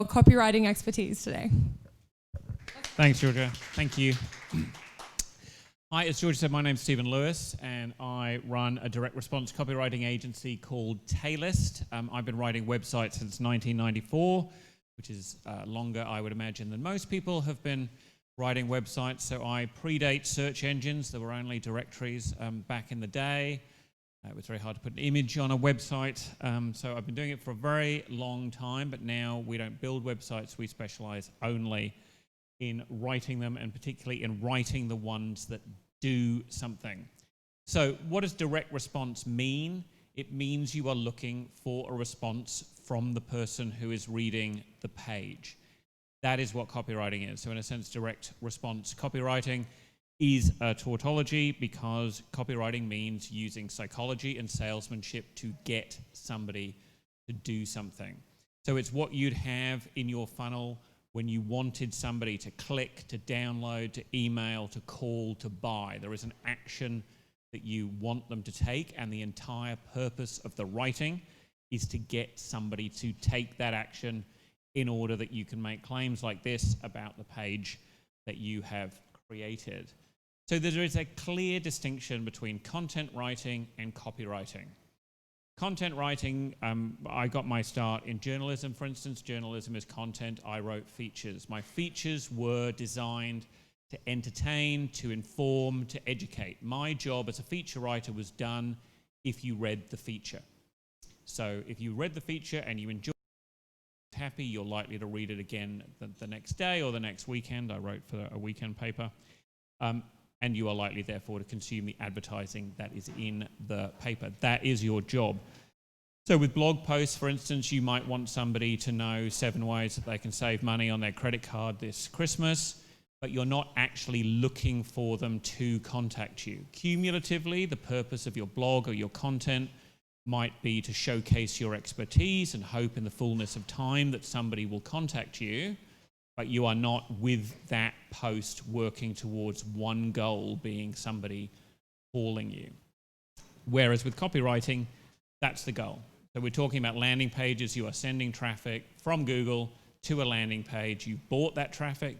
copywriting expertise today. Thanks, Georgia. Thank you. Hi, as Georgia said, my name's Stephen Lewis, and I run a direct response copywriting agency called Taleist. I've been writing websites since 1994, which is longer, I would imagine, than most people have been writing websites. So I predate search engines. There were only directories back in the day. It was very hard to put an image on a website. So I've been doing it for a very long time, but now we don't build websites. We specialize only in writing them, and particularly in writing the ones that do something. So what does direct response mean? It means you are looking for a response from the person who is reading the page. That is what copywriting is. So in a sense, direct response copywriting is a tautology, because copywriting means using psychology and salesmanship to get somebody to do something. So it's what you'd have in your funnel when you wanted somebody to click, to download, to email, to call, to buy. There is an action that you want them to take, and the entire purpose of the writing is to get somebody to take that action in order that you can make claims like this about the page that you have created. So there is a clear distinction between content writing and copywriting. Content writing, I got my start in journalism, for instance. Journalism is content. I wrote features. My features were designed to entertain, to inform, to educate. My job as a feature writer was done if you read the feature. So if you read the feature and you enjoyed it, happy, you're likely to read it again the next day or the next weekend. I wrote for a weekend paper. And you are likely, therefore, to consume the advertising that is in the paper. That is your job. So with blog posts, for instance, you might want somebody to know 7 ways that they can save money on their credit card this Christmas, but you're not actually looking for them to contact you. Cumulatively, the purpose of your blog or your content might be to showcase your expertise and hope in the fullness of time that somebody will contact you, but you are not, with that post, working towards one goal, being somebody calling you. Whereas with copywriting, that's the goal. So we're talking about landing pages. You are sending traffic from Google to a landing page. You bought that traffic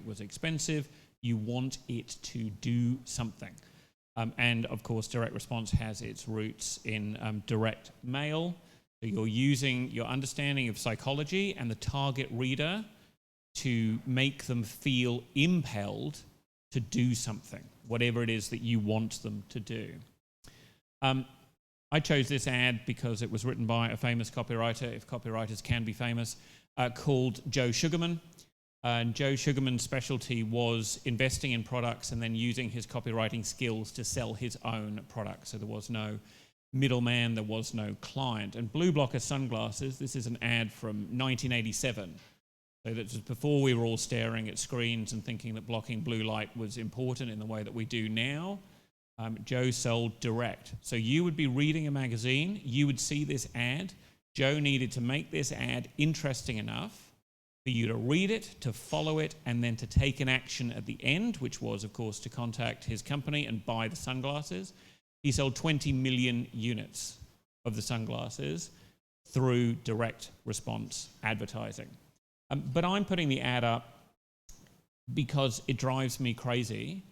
was expensive. You want it to do something. And of course, direct response has its roots in direct mail. So you're using your understanding of psychology and the target reader to make them feel impelled to do something, whatever it is that you want them to do. I chose this ad because it was written by a famous copywriter, if copywriters can be famous, called Joe Sugarman. And Joe Sugarman's specialty was investing in products and then using his copywriting skills to sell his own products. So there was no middleman, there was no client. And blue blocker sunglasses, this is an ad from 1987. So that was before we were all staring at screens and thinking that blocking blue light was important in the way that we do now. Joe sold direct. So you would be reading a magazine, you would see this ad. Joe needed to make this ad interesting enough for you to read it, to follow it, and then to take an action at the end, which was, of course, to contact his company and buy the sunglasses. He sold 20 million units of the sunglasses through direct response advertising. But I'm putting the ad up because it drives me crazy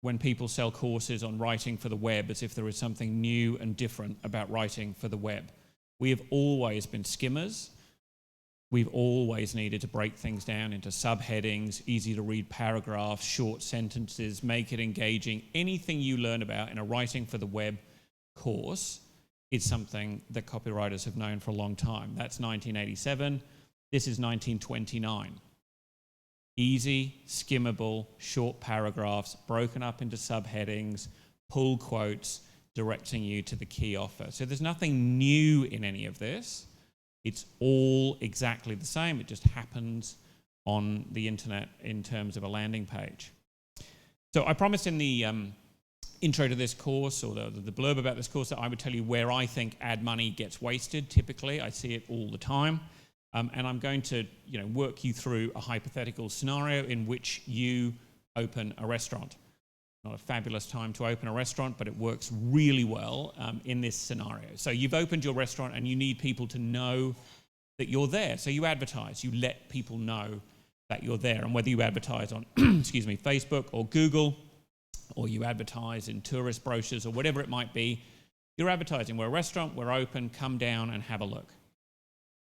when people sell courses on writing for the web as if there is something new and different about writing for the web. We have always been skimmers. We've always needed to break things down into subheadings, easy to read paragraphs, short sentences, make it engaging. Anything you learn about in a writing for the web course is something that copywriters have known for a long time. That's 1987. This is 1929. Easy, skimmable, short paragraphs, broken up into subheadings, pull quotes, directing you to the key offer. So there's nothing new in any of this. It's all exactly the same. It just happens on the internet in terms of a landing page. So I promised in the intro to this course, or the blurb about this course, that I would tell you where I think ad money gets wasted. Typically, I see it all the time. And I'm going to work you through a hypothetical scenario in which you open a restaurant. Not a fabulous time to open a restaurant, but it works really well in this scenario. So you've opened your restaurant and you need people to know that that you're there. So you advertise, you let people know that you're there. And whether you advertise on, excuse me, Facebook or Google, or you advertise in tourist brochures or whatever it might be, you're advertising. We're a restaurant, we're open, come down and have a look.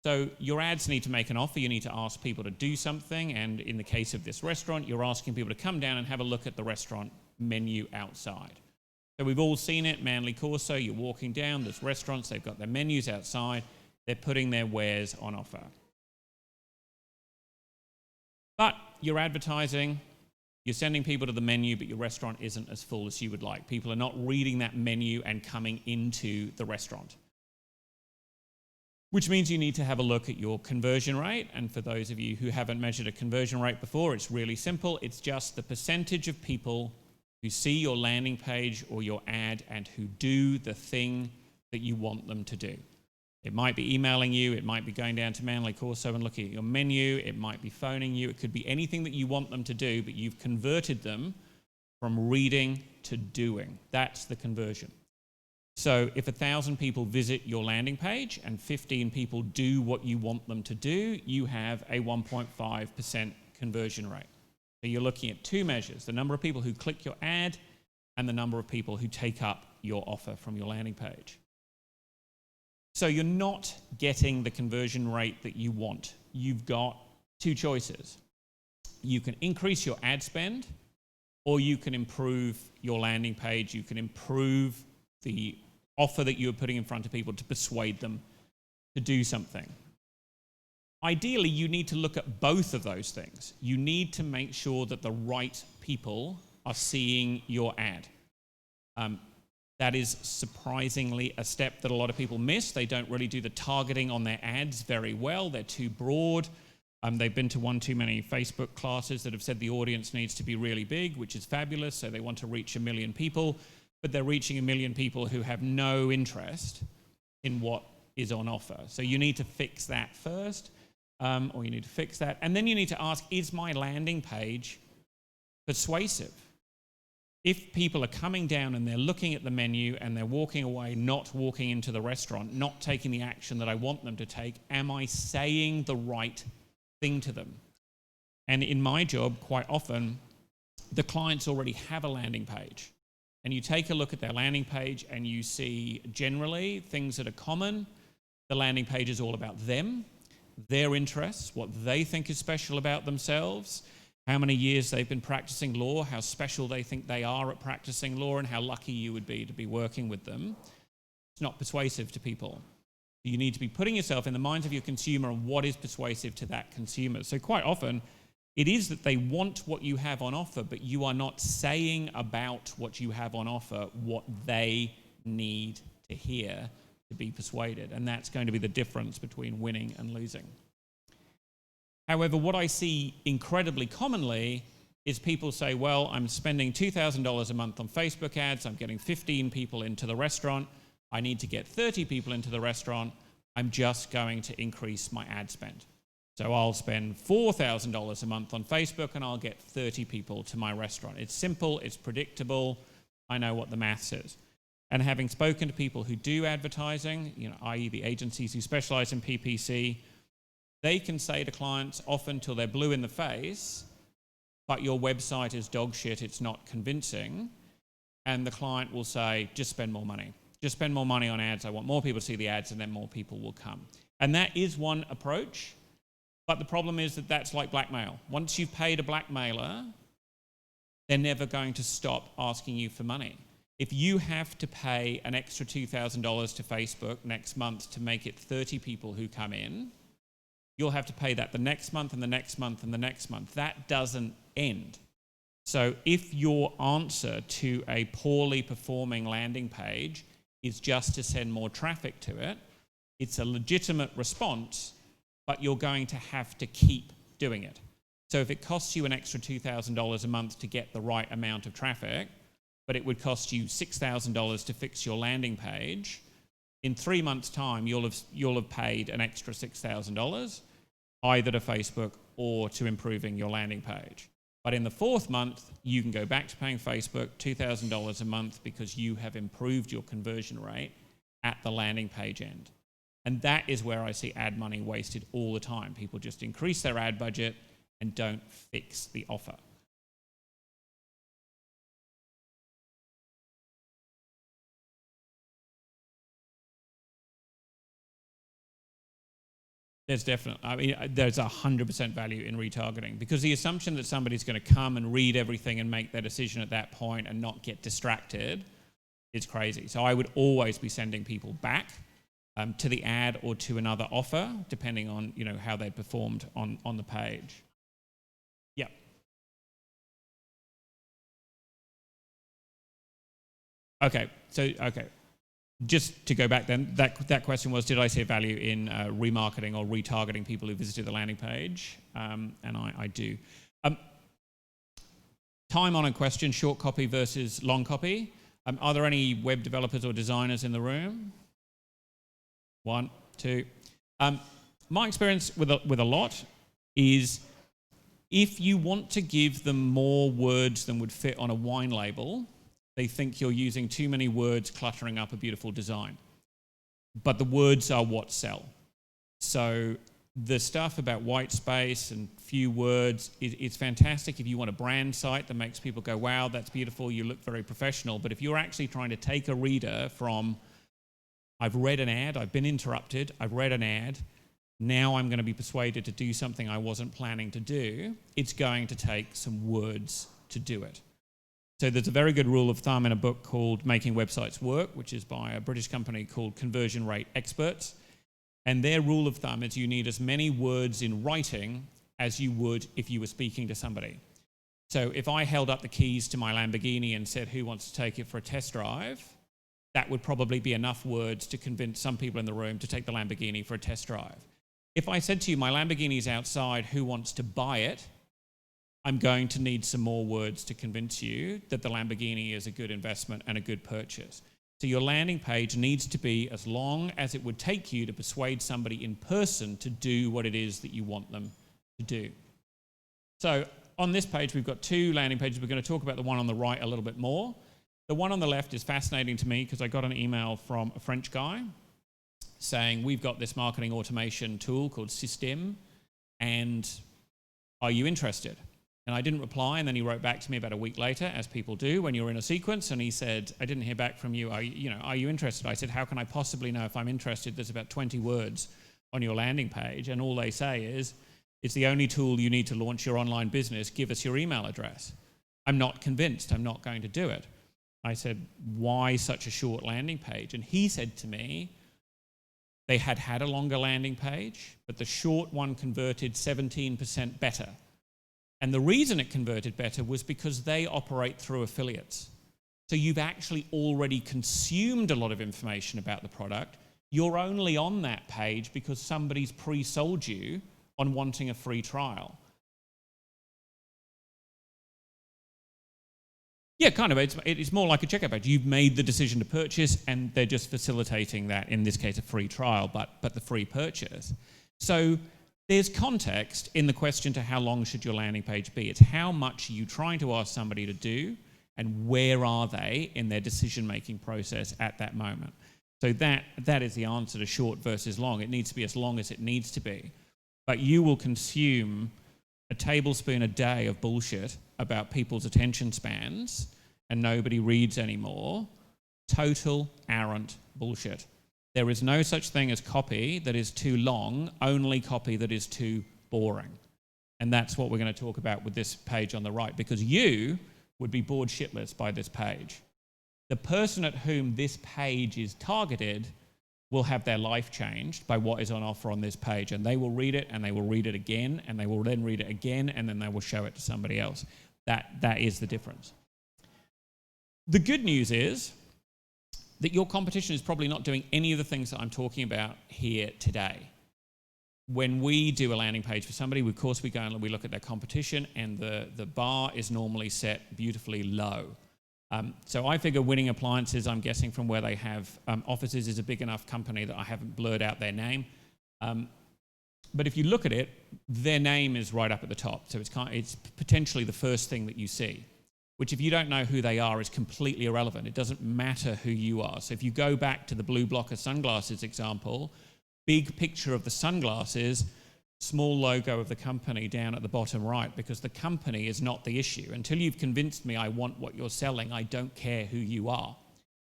So your ads need to make an offer. You need to ask people to do something. And in the case of this restaurant, you're asking people to come down and have a look at the restaurant menu outside. So we've all seen it, Manly Corso, you're walking down, there's restaurants, they've got their menus outside, they're putting their wares on offer. But you're advertising, you're sending people to the menu, but your restaurant isn't as full as you would like. People are not reading that menu and coming into the restaurant. Which means you need to have a look at your conversion rate. And for those of you who haven't measured a conversion rate before, it's really simple. It's just the percentage of people who see your landing page or your ad and who do the thing that you want them to do. It might be emailing you, it might be going down to Manly Corso and looking at your menu, it might be phoning you, it could be anything that you want them to do, but you've converted them from reading to doing. That's the conversion. So if 1,000 people visit your landing page and 15 people do what you want them to do, you have a 1.5% conversion rate. So you're looking at two measures, the number of people who click your ad and the number of people who take up your offer from your landing page. So you're not getting the conversion rate that you want. You've got two choices. You can increase your ad spend, or you can improve your landing page. You can improve the offer that you're putting in front of people to persuade them to do something. Ideally, you need to look at both of those things. You need to make sure that the right people are seeing your ad. That is surprisingly a step that a lot of people miss. They don't really do the targeting on their ads very well. They're too broad. They've been to one too many Facebook classes that have said the audience needs to be really big, which is fabulous. So they want to reach 1 million people, but they're reaching 1 million people who have no interest in what is on offer. So you need to fix that first. Or you need to fix that. And then you need to ask, is my landing page persuasive? If people are coming down and they're looking at the menu and they're walking away, not walking into the restaurant, not taking the action that I want them to take, am I saying the right thing to them? And in my job, quite often, the clients already have a landing page. And you take a look at their landing page and you see generally things that are common. The landing page is all about them, their interests, what they think is special about themselves, how many years they've been practicing law, how special they think they are at practicing law, and how lucky you would be to be working with them. It's not persuasive to people. You need to be putting yourself in the minds of your consumer and what is persuasive to that consumer. So quite often, it is that they want what you have on offer, but you are not saying about what you have on offer what they need to hear to be persuaded. And that's going to be the difference between winning and losing. However, what I see incredibly commonly is people say, well, I'm spending $2,000 a month on Facebook ads. I'm getting 15 people into the restaurant. I need to get 30 people into the restaurant. I'm just going to increase my ad spend. So I'll spend $4,000 a month on Facebook and I'll get 30 people to my restaurant. It's simple, it's predictable. I know what the maths is. And having spoken to people who do advertising, i.e. the agencies who specialize in PPC, they can say to clients often till they're blue in the face, but your website is dog shit, it's not convincing. And the client will say, just spend more money. Just spend more money on ads. I want more people to see the ads and then more people will come. And that is one approach. But the problem is that that's like blackmail. Once you've paid a blackmailer, they're never going to stop asking you for money. If you have to pay an extra $2,000 to Facebook next month to make it 30 people who come in, you'll have to pay that the next month and the next month and the next month. That doesn't end. So if your answer to a poorly performing landing page is just to send more traffic to it, it's a legitimate response, but you're going to have to keep doing it. So if it costs you an extra $2,000 a month to get the right amount of traffic, but it would cost you $6,000 to fix your landing page, in 3 months' time, you'll have paid an extra $6,000, either to Facebook or to improving your landing page. But in the 4th month, you can go back to paying Facebook $2,000 a month because you have improved your conversion rate at the landing page end. And that is where I see ad money wasted all the time. People just increase their ad budget and don't fix the offer. There's definitely, there's 100% value in retargeting, because the assumption that somebody's going to come and read everything and make their decision at that point and not get distracted is crazy. So I would always be sending people back to the ad or to another offer, depending on how they performed on the page. Yeah. Okay. Just to go back then, that question was, did I see a value in remarketing or retargeting people who visited the landing page? And I do. Time on a question, short copy versus long copy. Are there any web developers or designers in the room? 1, 2. My experience with a lot is, if you want to give them more words than would fit on a wine label, they think you're using too many words cluttering up a beautiful design. But the words are what sell. So the stuff about white space and few words, it's fantastic if you want a brand site that makes people go, wow, that's beautiful, you look very professional. But if you're actually trying to take a reader from, I've read an ad, I've been interrupted, I've read an ad, now I'm going to be persuaded to do something I wasn't planning to do, it's going to take some words to do it. So there's a very good rule of thumb in a book called Making Websites Work, which is by a British company called Conversion Rate Experts. And their rule of thumb is you need as many words in writing as you would if you were speaking to somebody. So if I held up the keys to my Lamborghini and said, who wants to take it for a test drive, that would probably be enough words to convince some people in the room to take the Lamborghini for a test drive. If I said to you, my Lamborghini's outside, who wants to buy it? I'm going to need some more words to convince you that the Lamborghini is a good investment and a good purchase. So your landing page needs to be as long as it would take you to persuade somebody in person to do what it is that you want them to do. So on this page, we've got 2 landing pages. We're going to talk about the one on the right a little bit more. The one on the left is fascinating to me because I got an email from a French guy saying, we've got this marketing automation tool called System, and are you interested? And I didn't reply, and then he wrote back to me about a week later, as people do when you're in a sequence, and he said, I didn't hear back from you. Are you interested? I said, how can I possibly know if I'm interested? There's about 20 words on your landing page, and all they say is, it's the only tool you need to launch your online business. Give us your email address. I'm not convinced. I'm not going to do it. I said, why such a short landing page? And he said to me, they had a longer landing page, but the short one converted 17% better. And the reason it converted better was because they operate through affiliates. So you've actually already consumed a lot of information about the product. You're only on that page because somebody's pre-sold you on wanting a free trial. Yeah, kind of. It's more like a checkout page. You've made the decision to purchase, and they're just facilitating that, in this case, a free trial, but the free purchase. So there's context in the question to how long should your landing page be. It's how much are you trying to ask somebody to do, and where are they in their decision-making process at that moment. So that is the answer to short versus long. It needs to be as long as it needs to be. But you will consume a tablespoon a day of bullshit about people's attention spans, and nobody reads anymore. Total arrant bullshit. There is no such thing as copy that is too long, only copy that is too boring. And that's what we're going to talk about with this page on the right, because you would be bored shitless by this page. The person at whom this page is targeted will have their life changed by what is on offer on this page, and they will read it, and they will read it again, and they will then read it again, and then they will show it to somebody else. That is the difference. The good news is that your competition is probably not doing any of the things that I'm talking about here today. When we do a landing page for somebody, of course we go and we look at their competition, and the bar is normally set beautifully low. So I figure Winning Appliances, I'm guessing from where they have offices, is a big enough company that I haven't blurred out their name. But if you look at it, their name is right up at the top. So it's potentially the first thing that you see, which if you don't know who they are is completely irrelevant. It doesn't matter who you are. So if you go back to the blue blocker sunglasses example, big picture of the sunglasses, small logo of the company down at the bottom right, because the company is not the issue. Until you've convinced me I want what you're selling, I don't care who you are.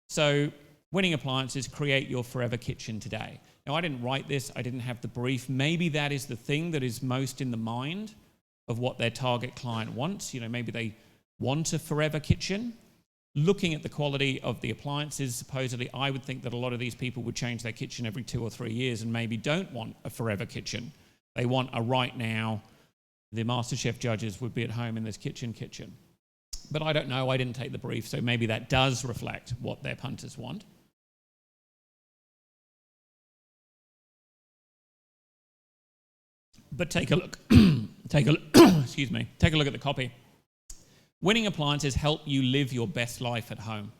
So winning appliances, create your forever kitchen today. Now, I didn't write this. I didn't have the brief. Maybe that is the thing that is most in the mind of what their target client wants. Maybe they want a forever kitchen. Looking at the quality of the appliances, supposedly, I would think that a lot of these people would change their kitchen every 2 or 3 years and maybe don't want a forever kitchen. They want a right now. The MasterChef judges would be at home in this kitchen. But I don't know. I didn't take the brief, so maybe that does reflect what their punters want. But take a look. Excuse me. Take a look at the copy. Winning appliances help you live your best life at home.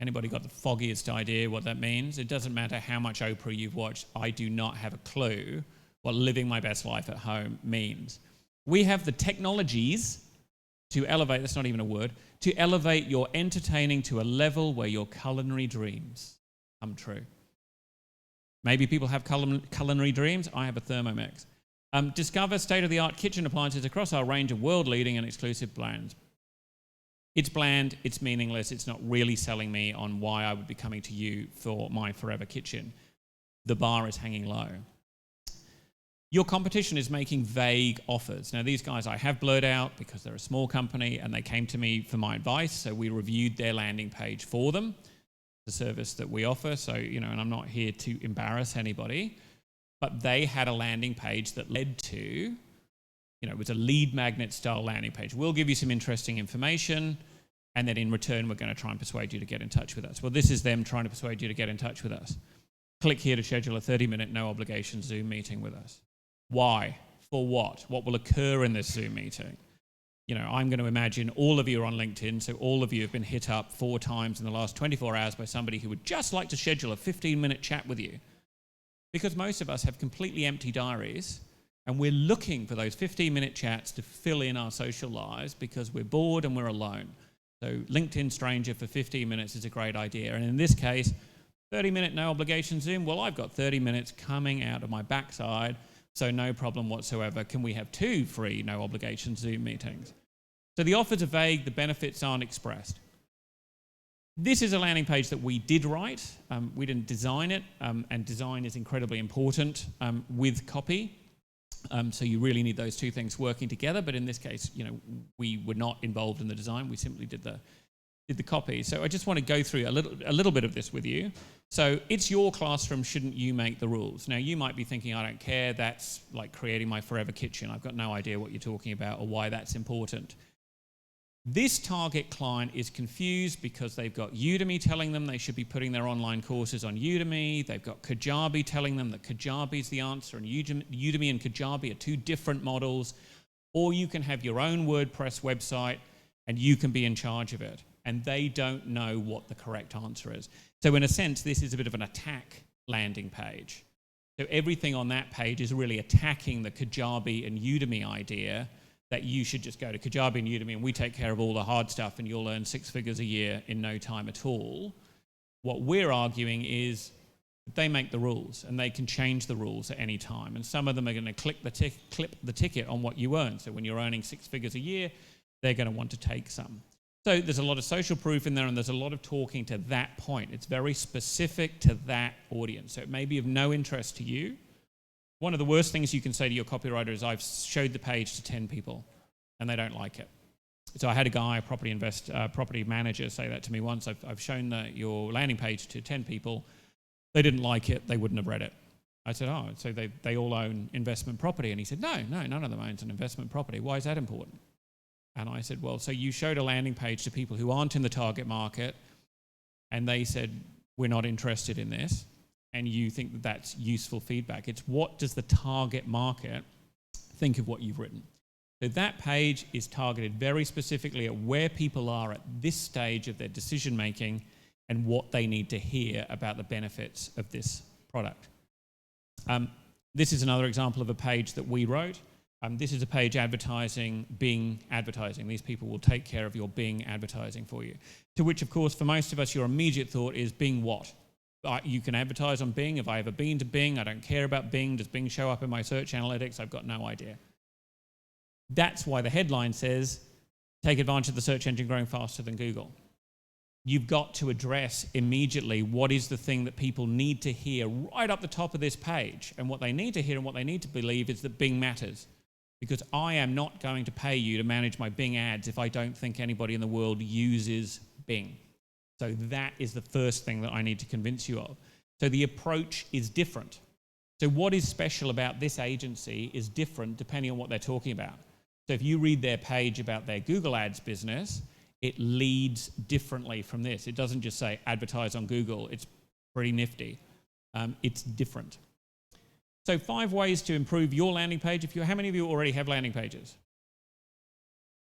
Anybody got the foggiest idea what that means? It doesn't matter how much Oprah you've watched. I do not have a clue what living my best life at home means. We have the technologies to elevate, that's not even a word, to elevate your entertaining to a level where your culinary dreams come true. Maybe people have culinary dreams. I have a Thermomix. Discover state-of-the-art kitchen appliances across our range of world-leading and exclusive brands. It's bland, it's meaningless, it's not really selling me on why I would be coming to you for my forever kitchen. The bar is hanging low. Your competition is making vague offers. Now, these guys I have blurred out because they're a small company and they came to me for my advice, so we reviewed their landing page for them, the service that we offer. So, and I'm not here to embarrass anybody, but they had a landing page that led to, it was a lead magnet style landing page. We'll give you some interesting information, and then in return, we're going to try and persuade you to get in touch with us. Well, this is them trying to persuade you to get in touch with us. Click here to schedule a 30-minute, no obligation Zoom meeting with us. Why? For what? What will occur in this Zoom meeting? I'm going to imagine all of you are on LinkedIn, so all of you have been hit up 4 times in the last 24 hours by somebody who would just like to schedule a 15-minute chat with you. Because most of us have completely empty diaries, and we're looking for those 15-minute chats to fill in our social lives because we're bored and we're alone. So LinkedIn stranger for 15 minutes is a great idea. And in this case, 30-minute no obligation Zoom. Well, I've got 30 minutes coming out of my backside, so no problem whatsoever. Can we have 2 free no obligation Zoom meetings? So the offers are vague, the benefits aren't expressed. This is a landing page that we did write. We didn't design it, and design is incredibly important with copy. So you really need those 2 things working together. But in this case, we were not involved in the design. We simply did the copy. So I just want to go through a little bit of this with you. So it's your classroom. Shouldn't you make the rules? Now, you might be thinking, I don't care. That's like creating my forever kitchen. I've got no idea what you're talking about or why that's important. This target client is confused because they've got Udemy telling them they should be putting their online courses on Udemy. They've got Kajabi telling them that Kajabi is the answer, and Udemy and Kajabi are 2 different models. Or you can have your own WordPress website and you can be in charge of it. And they don't know what the correct answer is. So in a sense, this is a bit of an attack landing page. So everything on that page is really attacking the Kajabi and Udemy idea that you should just go to Kajabi and Udemy and we take care of all the hard stuff and you'll earn 6 figures a year in no time at all. What we're arguing is they make the rules and they can change the rules at any time. And some of them are going to clip the ticket on what you earn. So when you're earning 6 figures a year, they're going to want to take some. So there's a lot of social proof in there and there's a lot of talking to that point. It's very specific to that audience. So it may be of no interest to you. One of the worst things you can say to your copywriter is, I've showed the page to 10 people and they don't like it. So I had a guy, a property manager, say that to me once. I've shown your landing page to 10 people. They didn't like it. They wouldn't have read it. I said, oh, so they all own investment property. And he said, no, none of them owns an investment property. Why is that important? And I said, well, so you showed a landing page to people who aren't in the target market and they said, we're not interested in this. And you think that that's useful feedback. It's what does the target market think of what you've written? So that page is targeted very specifically at where people are at this stage of their decision making and what they need to hear about the benefits of this product. This is another example of a page that we wrote. This is a page advertising Bing advertising. These people will take care of your Bing advertising for you. To which, of course, for most of us, your immediate thought is Bing what? You can advertise on Bing. Have I ever been to Bing? I don't care about Bing. Does Bing show up in my search analytics? I've got no idea. That's why the headline says, take advantage of the search engine growing faster than Google. You've got to address immediately what is the thing that people need to hear right up the top of this page. And what they need to hear and what they need to believe is that Bing matters. Because I am not going to pay you to manage my Bing ads if I don't think anybody in the world uses Bing. So that is the first thing that I need to convince you of. So the approach is different. So what is special about this agency is different depending on what they're talking about. So if you read their page about their Google Ads business, it leads differently from this. It doesn't just say advertise on Google. It's pretty nifty. It's different. So 5 ways to improve your landing page. How many of you already have landing pages?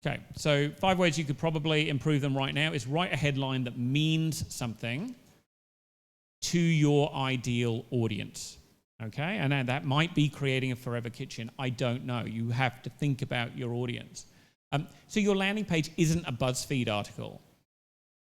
Okay, so 5 ways you could probably improve them right now is write a headline that means something to your ideal audience. Okay, and that might be creating a forever kitchen. I don't know. You have to think about your audience. So your landing page isn't a BuzzFeed article.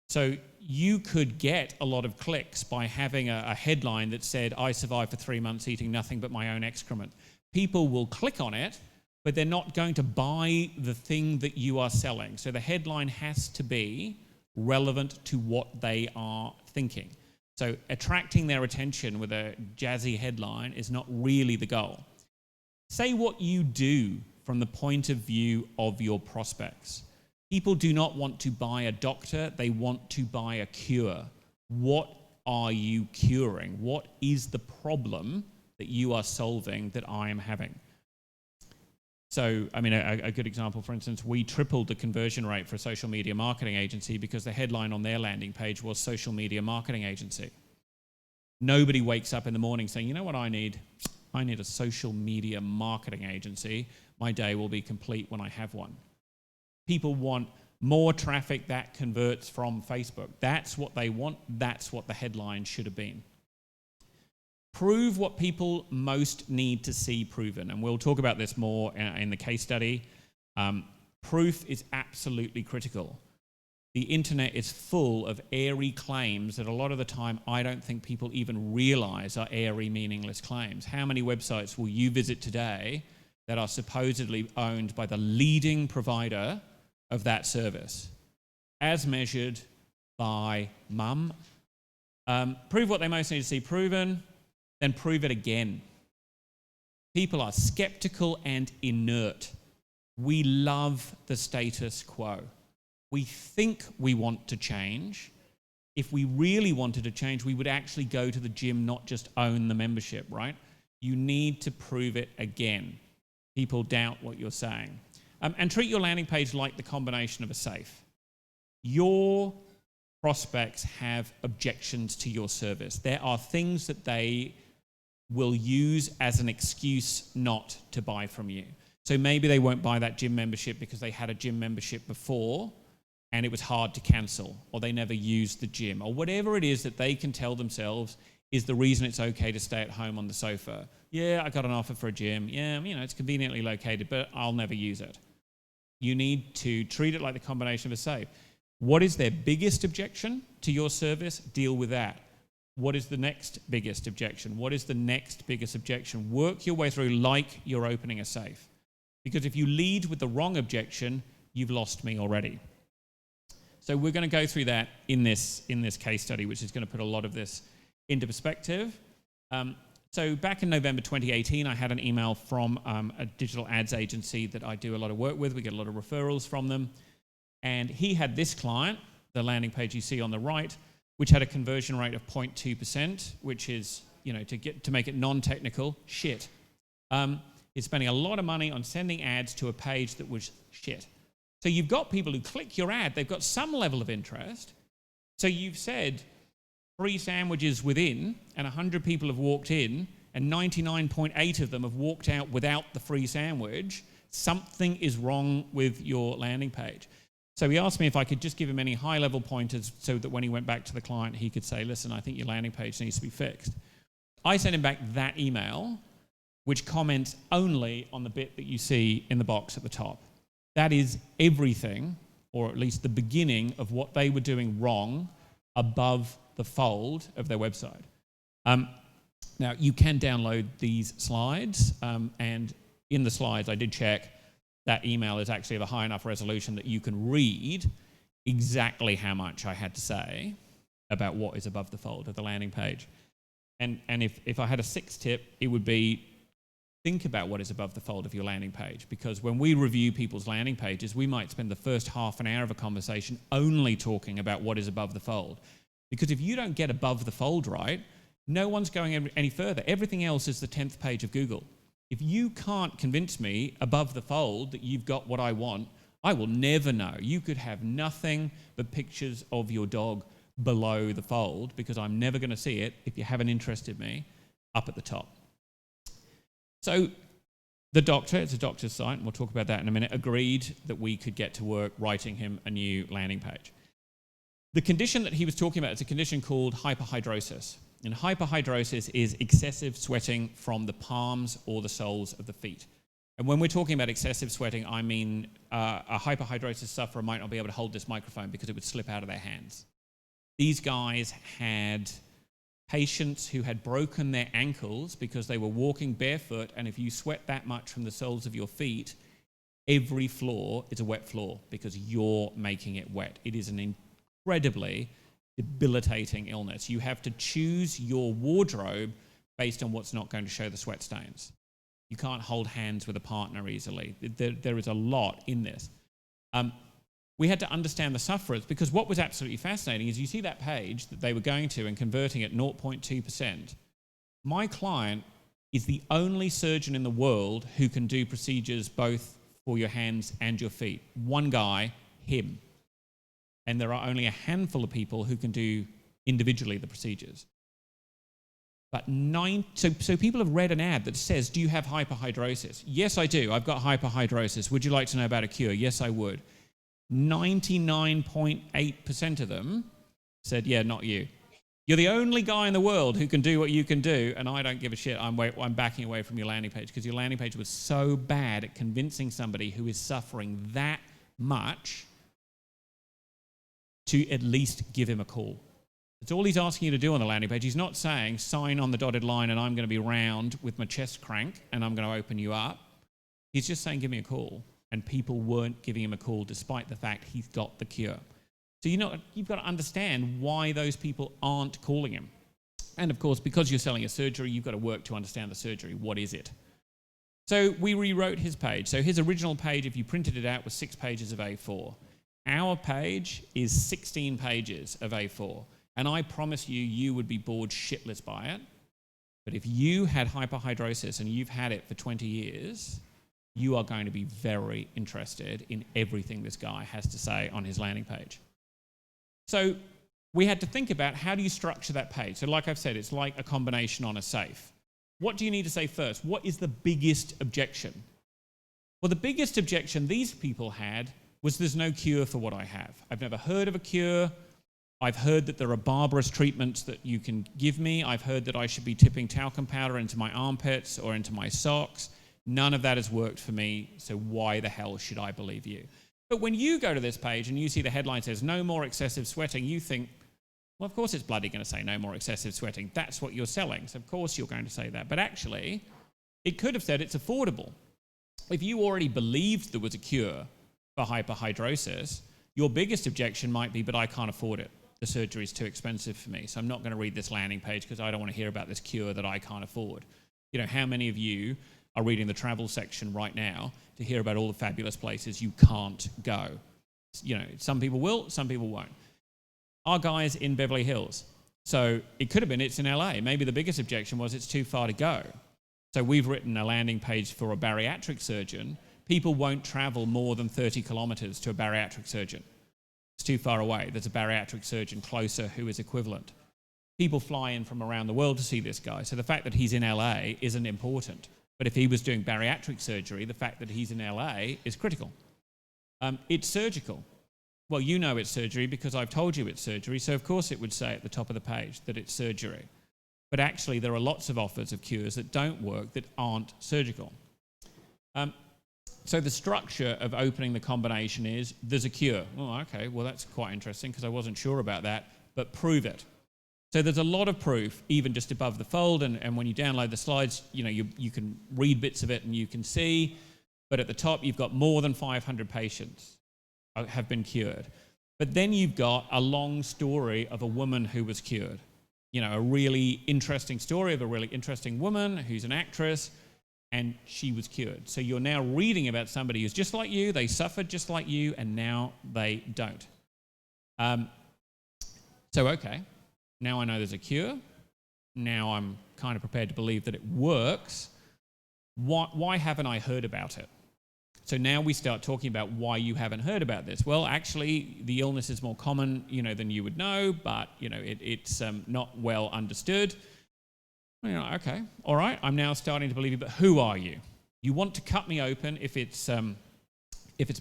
So you could get a lot of clicks by having a headline that said, I survived for 3 months eating nothing but my own excrement. People will click on it, but they're not going to buy the thing that you are selling. So the headline has to be relevant to what they are thinking. So attracting their attention with a jazzy headline is not really the goal. Say what you do from the point of view of your prospects. People do not want to buy a doctor, they want to buy a cure. What are you curing? What is the problem that you are solving that I am having? So, I mean, a good example, for instance, we tripled the conversion rate for a social media marketing agency because the headline on their landing page was social media marketing agency. Nobody wakes up in the morning saying, you know what I need? I need a social media marketing agency. My day will be complete when I have one. People want more traffic that converts from Facebook. That's what they want. That's what the headline should have been. Prove what people most need to see proven. And we'll talk about this more in the case study. Proof is absolutely critical. The internet is full of airy claims that a lot of the time I don't think people even realize are airy, meaningless claims. How many websites will you visit today that are supposedly owned by the leading provider of that service, as measured by mum? Prove what they most need to see proven, then prove it again. People are skeptical and inert. We love the status quo. We think we want to change. If we really wanted to change, we would actually go to the gym, not just own the membership, right? You need to prove it again. People doubt what you're saying. And treat your landing page like the combination of a safe. Your prospects have objections to your service. There are things that they will use as an excuse not to buy from you. So maybe they won't buy that gym membership because they had a gym membership before and it was hard to cancel, or they never used the gym, or whatever it is that they can tell themselves is the reason it's okay to stay at home on the sofa. Yeah, I got an offer for a gym. Yeah, it's conveniently located, but I'll never use it. You need to treat it like the combination of a safe. What is their biggest objection to your service? Deal with that. What is the next biggest objection? What is the next biggest objection? Work your way through like you're opening a safe. Because if you lead with the wrong objection, you've lost me already. So we're going to go through that in this case study, which is going to put a lot of this into perspective. So back in November 2018, I had an email from a digital ads agency that I do a lot of work with. We get a lot of referrals from them. And he had this client, the landing page you see on the right, which had a conversion rate of 0.2%, which is, to make it non-technical, shit. He's spending a lot of money on sending ads to a page that was shit. So you've got people who click your ad, they've got some level of interest. So you've said, free sandwiches within, and 100 people have walked in, and 99.8 of them have walked out without the free sandwich. Something is wrong with your landing page. So he asked me if I could just give him any high-level pointers so that when he went back to the client, he could say, listen, I think your landing page needs to be fixed. I sent him back that email, which comments only on the bit that you see in the box at the top. That is everything, or at least the beginning of what they were doing wrong above the fold of their website. Now, you can download these slides, and in the slides, I did check that email is actually of a high enough resolution that you can read exactly how much I had to say about what is above the fold of the landing page. And if I had a sixth tip, it would be think about what is above the fold of your landing page, because when we review people's landing pages, we might spend the first half an hour of a conversation only talking about what is above the fold. Because if you don't get above the fold right, no one's going any further. Everything else is the 10th page of Google. If you can't convince me above the fold that you've got what I want, I will never know. You could have nothing but pictures of your dog below the fold, because I'm never going to see it if you haven't interested me up at the top. So the doctor, it's a doctor's site, and we'll talk about that in a minute, agreed that we could get to work writing him a new landing page. The condition that he was talking about is a condition called hyperhidrosis. And hyperhidrosis is excessive sweating from the palms or the soles of the feet. And when we're talking about excessive sweating, I mean a hyperhidrosis sufferer might not be able to hold this microphone because it would slip out of their hands. These guys had patients who had broken their ankles because they were walking barefoot, and if you sweat that much from the soles of your feet, every floor is a wet floor because you're making it wet. It is an incredibly debilitating illness. You have to choose your wardrobe based on what's not going to show the sweat stains. You can't hold hands with a partner easily. There is a lot in this. We had to understand the sufferers, because what was absolutely fascinating is you see that page that they were going to and converting at 0.2%. My client is the only surgeon in the world who can do procedures both for your hands and your feet. One guy, him. And there are only a handful of people who can do individually the procedures. But so people have read an ad that says, do you have hyperhidrosis? Yes, I do. I've got hyperhidrosis. Would you like to know about a cure? Yes, I would. 99.8% of them said, yeah, not you. You're the only guy in the world who can do what you can do, and I don't give a shit. I'm backing away from your landing page, because your landing page was so bad at convincing somebody who is suffering that much to at least give him a call. It's all he's asking you to do on the landing page. He's not saying, sign on the dotted line and I'm going to be round with my chest crank and I'm going to open you up. He's just saying, give me a call. And people weren't giving him a call despite the fact he's got the cure. So you've got to understand why those people aren't calling him. And of course, because you're selling a surgery, you've got to work to understand the surgery. What is it? So we rewrote his page. So his original page, if you printed it out, was 6 pages of A4. Our page is 16 pages of A4. And I promise you, you would be bored shitless by it. But if you had hyperhidrosis and you've had it for 20 years, you are going to be very interested in everything this guy has to say on his landing page. So we had to think about, how do you structure that page? So like I've said, it's like a combination on a safe. What do you need to say first? What is the biggest objection? Well, the biggest objection these people had was, there's no cure for what I have. I've never heard of a cure. I've heard that there are barbarous treatments that you can give me. I've heard that I should be tipping talcum powder into my armpits or into my socks. None of that has worked for me, so why the hell should I believe you? But when you go to this page and you see the headline says, no more excessive sweating, you think, well, of course it's bloody going to say no more excessive sweating. That's what you're selling, so of course you're going to say that. But actually, it could have said it's affordable. If you already believed there was a cure for hyperhidrosis, your biggest objection might be, but I can't afford it. The surgery is too expensive for me, so I'm not going to read this landing page because I don't want to hear about this cure that I can't afford. You know, how many of you are reading the travel section right now to hear about all the fabulous places you can't go? You know, some people will, some people won't. Our guy's in Beverly Hills, so it could have been it's in LA. Maybe the biggest objection was it's too far to go. So we've written a landing page for a bariatric surgeon. People won't travel more than 30 kilometers to a bariatric surgeon. It's too far away. There's a bariatric surgeon closer who is equivalent. People fly in from around the world to see this guy, so the fact that he's in LA isn't important. But if he was doing bariatric surgery, the fact that he's in LA is critical. It's surgical. Well, you know it's surgery because I've told you it's surgery, so of course it would say at the top of the page that it's surgery. But actually, there are lots of offers of cures that don't work that aren't surgical. So the structure of opening the combination is, there's a cure. Oh, okay, well that's quite interesting because I wasn't sure about that, but prove it. So there's a lot of proof, even just above the fold, and when you download the slides, you can read bits of it and you can see, but at the top you've got more than 500 patients have been cured. But then you've got a long story of a woman who was cured. A really interesting story of a really interesting woman who's an actress, and she was cured. So you're now reading about somebody who's just like you, they suffered just like you, and now they don't. Okay. Now I know there's a cure. Now I'm kind of prepared to believe that it works. Why haven't I heard about it? So now we start talking about why you haven't heard about this. Well, actually, the illness is more common, than you would know, but it's not well understood. Okay, all right. I'm now starting to believe you, but who are you? You want to cut me open if it's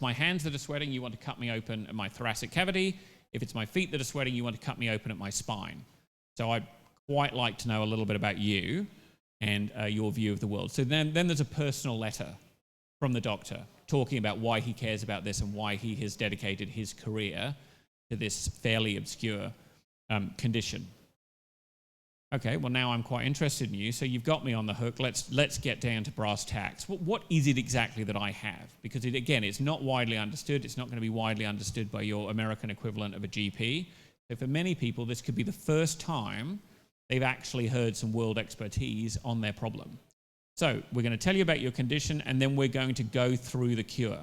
my hands that are sweating. You want to cut me open at my thoracic cavity. If it's my feet that are sweating, you want to cut me open at my spine. So I'd quite like to know a little bit about you and your view of the world. So then there's a personal letter from the doctor talking about why he cares about this and why he has dedicated his career to this fairly obscure condition. Okay, well now I'm quite interested in you, so you've got me on the hook. Let's get down to brass tacks. What is it exactly that I have? Because it's not widely understood. It's not going to be widely understood by your American equivalent of a GP. So for many people, this could be the first time they've actually heard some world expertise on their problem. So we're going to tell you about your condition, and then we're going to go through the cure.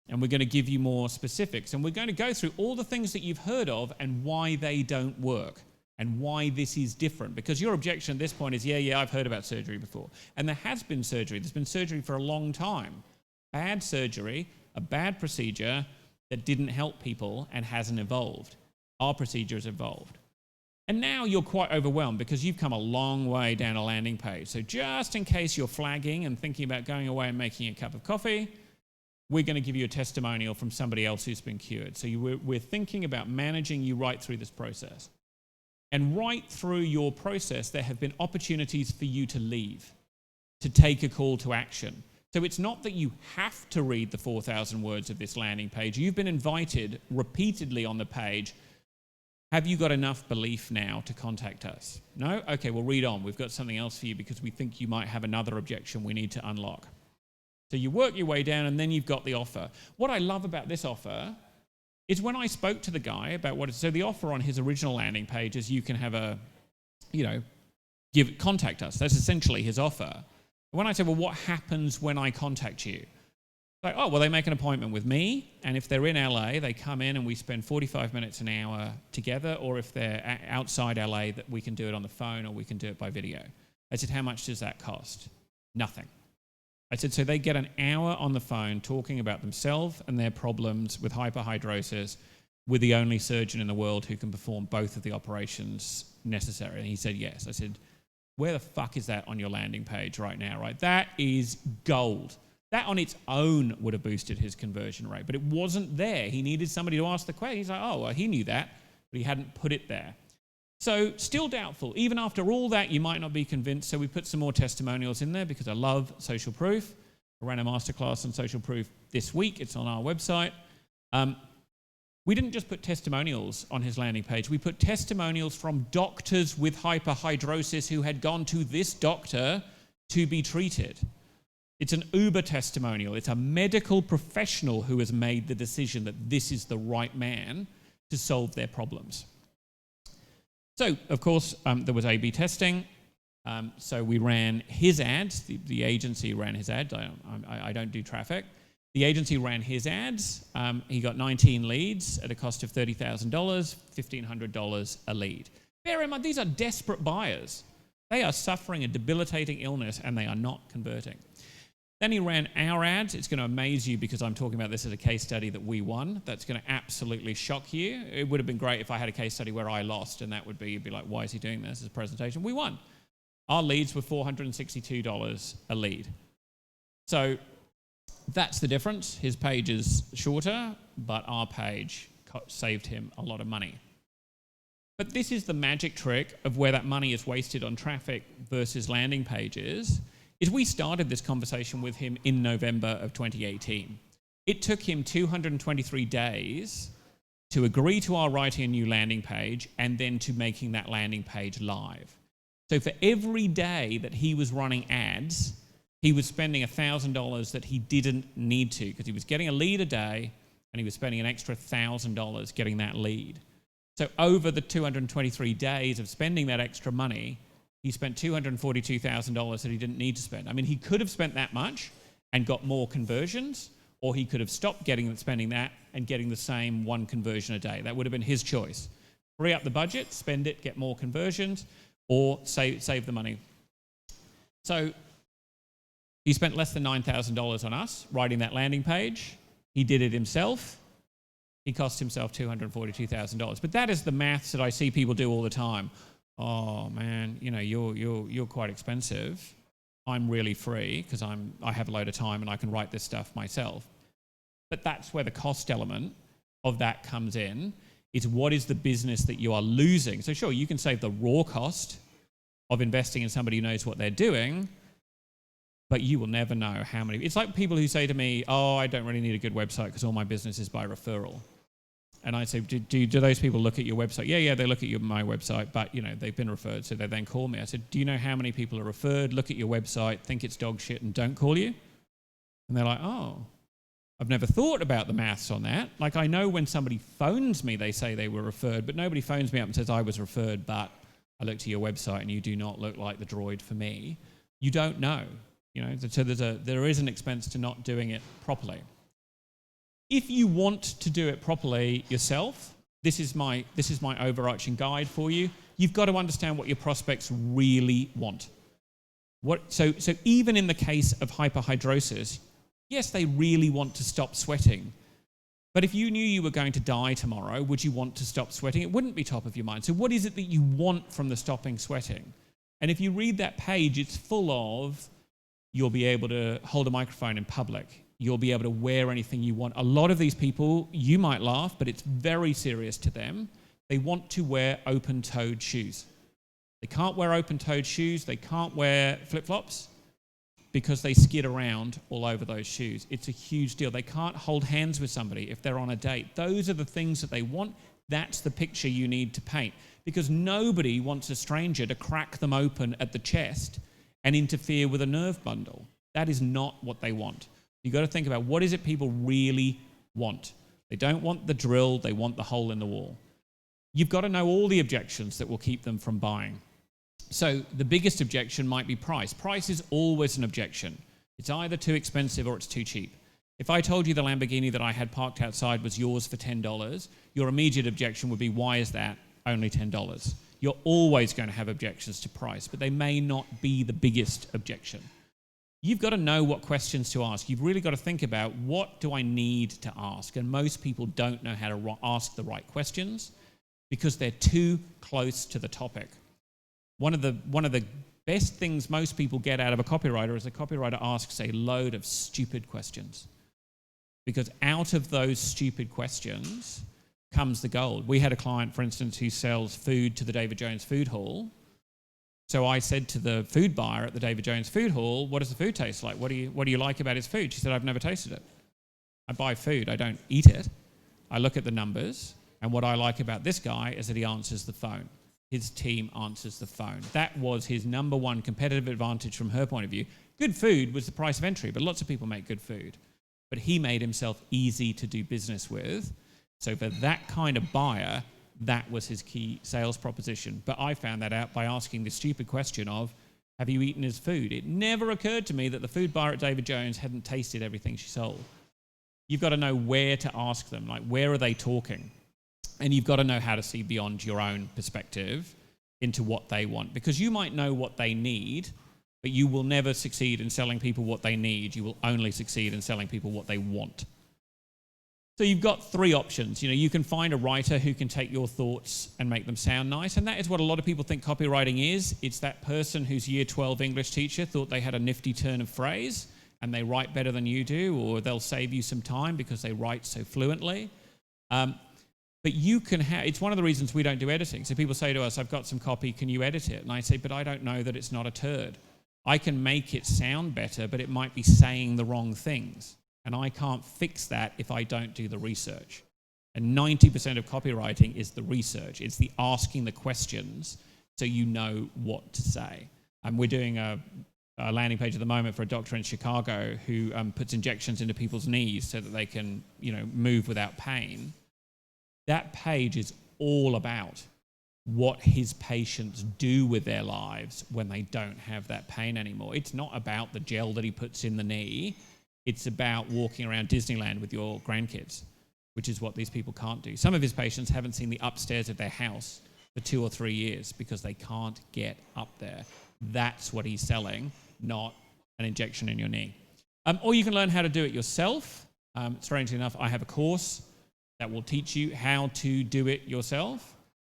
And we're going to give you more specifics. And we're going to go through all the things that you've heard of and why they don't work, and why this is different. Because your objection at this point is, yeah, I've heard about surgery before. And there has been surgery. There's been surgery for a long time. Bad surgery, a bad procedure that didn't help people and hasn't evolved. Our procedure has evolved. And now you're quite overwhelmed because you've come a long way down a landing page. So just in case you're flagging and thinking about going away and making a cup of coffee, we're going to give you a testimonial from somebody else who's been cured. So we're thinking about managing you right through this process. And right through your process, there have been opportunities for you to leave, to take a call to action. So it's not that you have to read the 4,000 words of this landing page. You've been invited repeatedly on the page. Have you got enough belief now to contact us? No? Okay, well, read on. We've got something else for you because we think you might have another objection we need to unlock. So you work your way down, and then you've got the offer. What I love about this offer is when I spoke to the guy about so the offer on his original landing page is you can have contact us. That's essentially his offer. When I said, well, what happens when I contact you? Like, oh, well, they make an appointment with me, and if they're in LA, they come in and we spend 45 minutes an hour together, or if they're outside LA, that we can do it on the phone or we can do it by video. I said, how much does that cost? Nothing. I said, so they get an hour on the phone talking about themselves and their problems with hyperhidrosis with the only surgeon in the world who can perform both of the operations necessary. And he said, yes. I said, where the fuck is that on your landing page right now, right? That is gold. That on its own would have boosted his conversion rate, but it wasn't there. He needed somebody to ask the question. He's like, oh, well, he knew that, but he hadn't put it there. So still doubtful. Even after all that, you might not be convinced. So we put some more testimonials in there because I love social proof. I ran a masterclass on social proof this week. It's on our website. We didn't just put testimonials on his landing page. We put testimonials from doctors with hyperhidrosis who had gone to this doctor to be treated. It's an Uber testimonial. It's a medical professional who has made the decision that this is the right man to solve their problems. So, of course, there was A/B testing. So we ran his ads. The agency ran his ads. I don't do traffic. The agency ran his ads. He got 19 leads at a cost of $30,000, $1,500 a lead. Bear in mind, these are desperate buyers. They are suffering a debilitating illness and they are not converting. Then he ran our ads. It's going to amaze you because I'm talking about this as a case study that we won. That's going to absolutely shock you. It would have been great if I had a case study where I lost, and that would be, you'd be like, why is he doing this as a presentation? We won. Our leads were $462 a lead. So that's the difference. His page is shorter, but our page saved him a lot of money. But this is the magic trick of where that money is wasted on traffic versus landing pages. Is we started this conversation with him in November of 2018. It took him 223 days to agree to our writing a new landing page and then to making that landing page live. So for every day that he was running ads, he was spending $1,000 that he didn't need to, because he was getting a lead a day and he was spending an extra $1,000 getting that lead. So over the 223 days of spending that extra money, he spent $242,000 that he didn't need to spend. I mean, he could have spent that much and got more conversions, or he could have stopped spending that and getting the same one conversion a day. That would have been his choice. Free up the budget, spend it, get more conversions, or save the money. So he spent less than $9,000 on us writing that landing page. He did it himself. He cost himself $242,000. But that is the maths that I see people do all the time. Oh man, you know, you're quite expensive. I'm really free because I have a load of time and I can write this stuff myself. But that's where the cost element of that comes in. It's what is the business that you are losing. So sure, you can save the raw cost of investing in somebody who knows what they're doing, but you will never know how many. It's like people who say to me, oh, I don't really need a good website because all my business is by referral. And I say, do those people look at your website? Yeah, they look at my website, but you know they've been referred, so they then call me. I said, do you know how many people are referred, look at your website, think it's dog shit, and don't call you? And they're like, oh, I've never thought about the maths on that. Like, I know when somebody phones me, they say they were referred, but nobody phones me up and says I was referred, but I looked at your website and you do not look like the droid for me. You don't know, you know. So there is an expense to not doing it properly. If you want to do it properly yourself, this is my overarching guide for you. You've got to understand what your prospects really want. So even in the case of hyperhidrosis, yes, they really want to stop sweating. But if you knew you were going to die tomorrow, would you want to stop sweating? It wouldn't be top of your mind. So what is it that you want from the stopping sweating? And if you read that page, it's full of, you'll be able to hold a microphone in public. You'll be able to wear anything you want. A lot of these people, you might laugh, but it's very serious to them. They want to wear open-toed shoes. They can't wear open-toed shoes. They can't wear flip-flops because they skid around all over those shoes. It's a huge deal. They can't hold hands with somebody if they're on a date. Those are the things that they want. That's the picture you need to paint, because nobody wants a stranger to crack them open at the chest and interfere with a nerve bundle. That is not what they want. You've got to think about, what is it people really want? They don't want the drill, they want the hole in the wall. You've got to know all the objections that will keep them from buying. So the biggest objection might be price. Price is always an objection. It's either too expensive or it's too cheap. If I told you the Lamborghini that I had parked outside was yours for $10, your immediate objection would be, why is that only $10? You're always going to have objections to price, but they may not be the biggest objection. You've got to know what questions to ask. You've really got to think about, what do I need to ask? And most people don't know how to ask the right questions because they're too close to the topic. One of the best things most people get out of a copywriter is a copywriter asks a load of stupid questions, because out of those stupid questions comes the gold. We had a client, for instance, who sells food to the David Jones Food Hall. So I said to the food buyer at the David Jones Food Hall, what does the food taste like? What do you like about his food? She said, I've never tasted it. I buy food, I don't eat it. I look at the numbers, and what I like about this guy is that he answers the phone. His team answers the phone. That was his number one competitive advantage from her point of view. Good food was the price of entry, but lots of people make good food. But he made himself easy to do business with. So for that kind of buyer, that was his key sales proposition. But I found that out by asking the stupid question of, have you eaten his food? It never occurred to me that the food buyer at David Jones hadn't tasted everything she sold. You've got to know where to ask them, like, where are they talking? And you've got to know how to see beyond your own perspective into what they want, because you might know what they need, but you will never succeed in selling people what they need. You will only succeed in selling people what they want. So you've got three options. You know, you can find a writer who can take your thoughts and make them sound nice, and that is what a lot of people think copywriting is. It's that person whose year 12 English teacher thought they had a nifty turn of phrase and they write better than you do, or they'll save you some time because they write so fluently. But you can it's one of the reasons we don't do editing. So people say to us, I've got some copy, can you edit it? And I say, but I don't know that it's not a turd. I can make it sound better, but it might be saying the wrong things. And I can't fix that if I don't do the research. And 90% of copywriting is the research. It's the asking the questions so you know what to say. And we're doing a landing page at the moment for a doctor in Chicago who puts injections into people's knees so that they can, move without pain. That page is all about what his patients do with their lives when they don't have that pain anymore. It's not about the gel that he puts in the knee. It's about walking around Disneyland with your grandkids, which is what these people can't do. Some of his patients haven't seen the upstairs of their house for 2 or 3 years because they can't get up there. That's what he's selling, not an injection in your knee. Or you can learn how to do it yourself. Strangely enough, I have a course that will teach you how to do it yourself.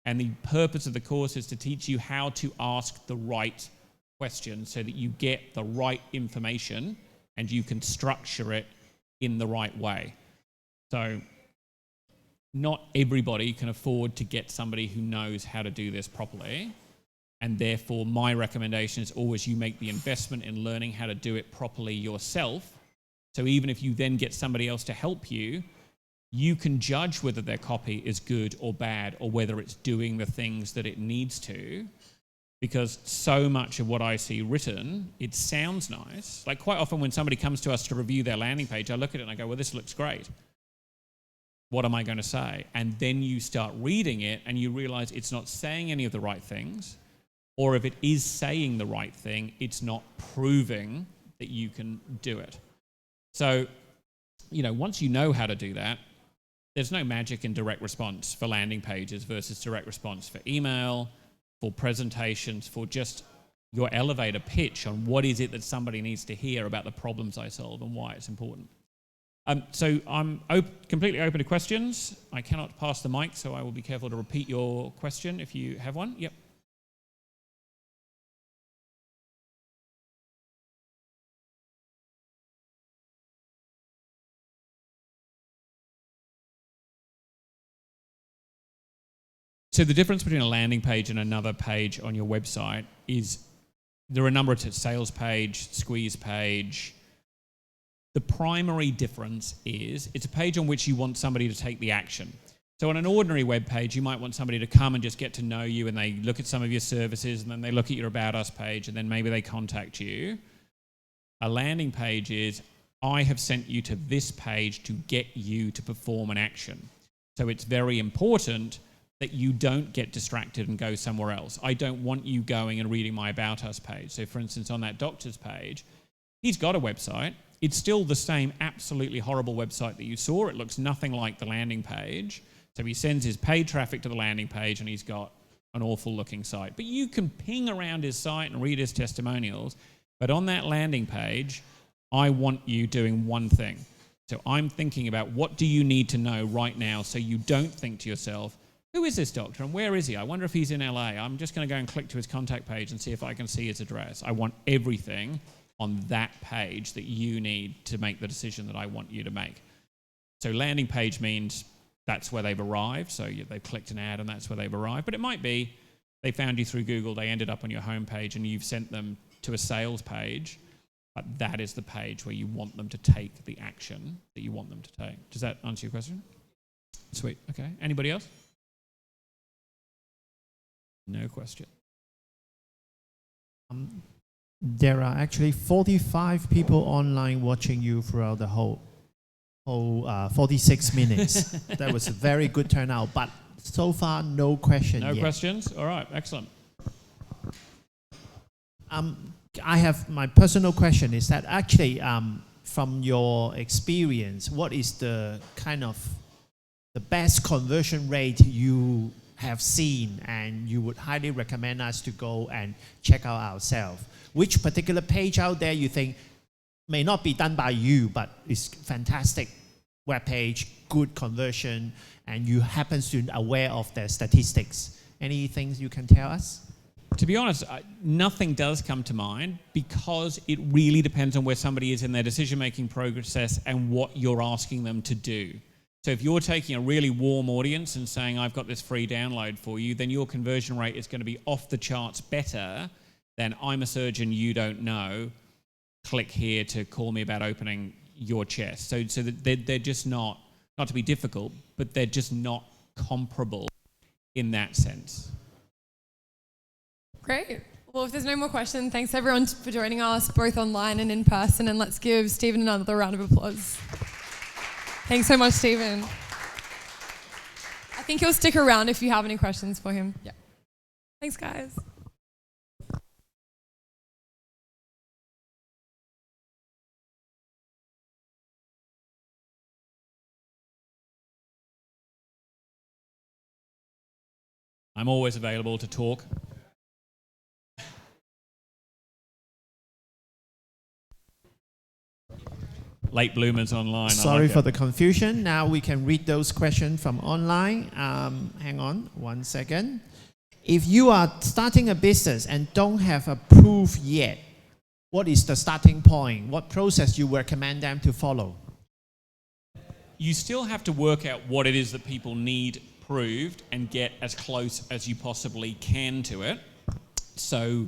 And the purpose of the course is to teach you how to ask the right questions so that you get the right information and you can structure it in the right way. So not everybody can afford to get somebody who knows how to do this properly. And therefore, my recommendation is always you make the investment in learning how to do it properly yourself. So even if you then get somebody else to help you, you can judge whether their copy is good or bad or whether it's doing the things that it needs to, because so much of what I see written, it sounds nice. Like quite often when somebody comes to us to review their landing page, I look at it and I go, well, this looks great. What am I going to say? And then you start reading it and you realize it's not saying any of the right things, or if it is saying the right thing, it's not proving that you can do it. So, once you know how to do that, there's no magic in direct response for landing pages versus direct response for email, for presentations, for just your elevator pitch on what is it that somebody needs to hear about the problems I solve and why it's important. So I'm completely open to questions. I cannot pass the mic, so I will be careful to repeat your question if you have one. Yep. So the difference between a landing page and another page on your website is there are a number of sales page, squeeze page. The primary difference is it's a page on which you want somebody to take the action. So on an ordinary web page, you might want somebody to come and just get to know you and they look at some of your services and then they look at your About Us page and then maybe they contact you. A landing page is, I have sent you to this page to get you to perform an action. So it's very important that you don't get distracted and go somewhere else. I don't want you going and reading my About Us page. So for instance, on that doctor's page, he's got a website. It's still the same absolutely horrible website that you saw. It looks nothing like the landing page. So he sends his paid traffic to the landing page and he's got an awful looking site. But you can ping around his site and read his testimonials. But on that landing page, I want you doing one thing. So I'm thinking about what do you need to know right now so you don't think to yourself, who is this doctor and where is he? I wonder if he's in LA. I'm just going to go and click to his contact page and see if I can see his address. I want everything on that page that you need to make the decision that I want you to make. So landing page means that's where they've arrived. So they've clicked an ad and that's where they've arrived. But it might be they found you through Google, they ended up on your homepage and you've sent them to a sales page. But that is the page where you want them to take the action that you want them to take. Does that answer your question? Sweet. Okay. Anybody else? No question. There are actually 45 people online watching you throughout the whole 46 minutes. That was a very good turnout, but so far no question yet. No questions? All right, excellent. I have my personal question is that actually from your experience, what is the kind of the best conversion rate you have seen and you would highly recommend us to go and check out ourselves? Which particular page out there you think may not be done by you, but is fantastic web page, good conversion, and you happen to be aware of their statistics? Any things you can tell us? To be honest, nothing does come to mind because it really depends on where somebody is in their decision-making process and what you're asking them to do. So if you're taking a really warm audience and saying, I've got this free download for you, then your conversion rate is going to be off the charts better than I'm a surgeon you don't know. Click here to call me about opening your chest. So they're just not not to be difficult, but they're just not comparable in that sense. Great. Well, if there's no more questions, thanks everyone for joining us, both online and in person, and let's give Stephen another round of applause. Thanks so much, Stephen. I think he'll stick around if you have any questions for him. Yeah. Thanks, guys. I'm always available to talk. Late bloomers online. Sorry for the confusion. Now we can read those questions from online. Hang on 1 second. If you are starting a business and don't have a proof yet, what is the starting point? What process you recommend them to follow? You still have to work out what it is that people need proved and get as close as you possibly can to it. So,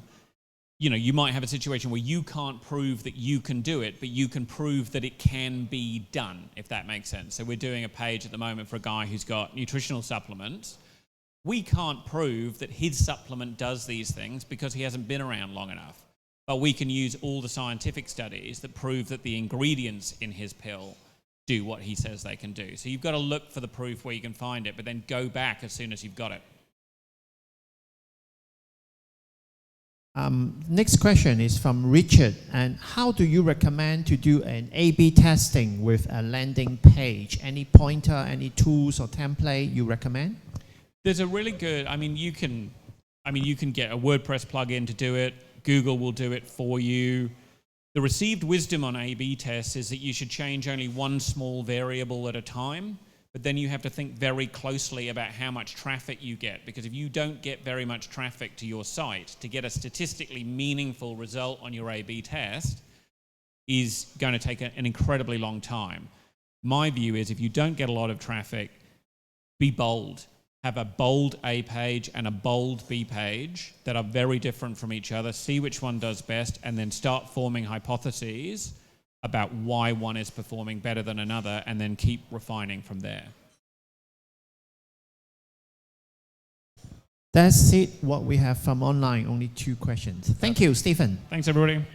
you might have a situation where you can't prove that you can do it, but you can prove that it can be done, if that makes sense. So we're doing a page at the moment for a guy who's got nutritional supplements. We can't prove that his supplement does these things because he hasn't been around long enough. But we can use all the scientific studies that prove that the ingredients in his pill do what he says they can do. So you've got to look for the proof where you can find it, but then go back as soon as you've got it. Next question is from Richard. And how do you recommend to do an A/B testing with a landing page? Any pointer, any tools or template you recommend? There's a really good, you can get a WordPress plugin to do it. Google will do it for you. The received wisdom on A/B tests is that you should change only one small variable at a time, but then you have to think very closely about how much traffic you get, because if you don't get very much traffic to your site, to get a statistically meaningful result on your A/B test is going to take an incredibly long time. My view is if you don't get a lot of traffic, be bold. Have a bold A page and a bold B page that are very different from each other. See which one does best, and then start forming hypotheses about why one is performing better than another, and then keep refining from there. That's it, what we have from online. Only 2 questions. Thank you, Stephen. Thanks, everybody.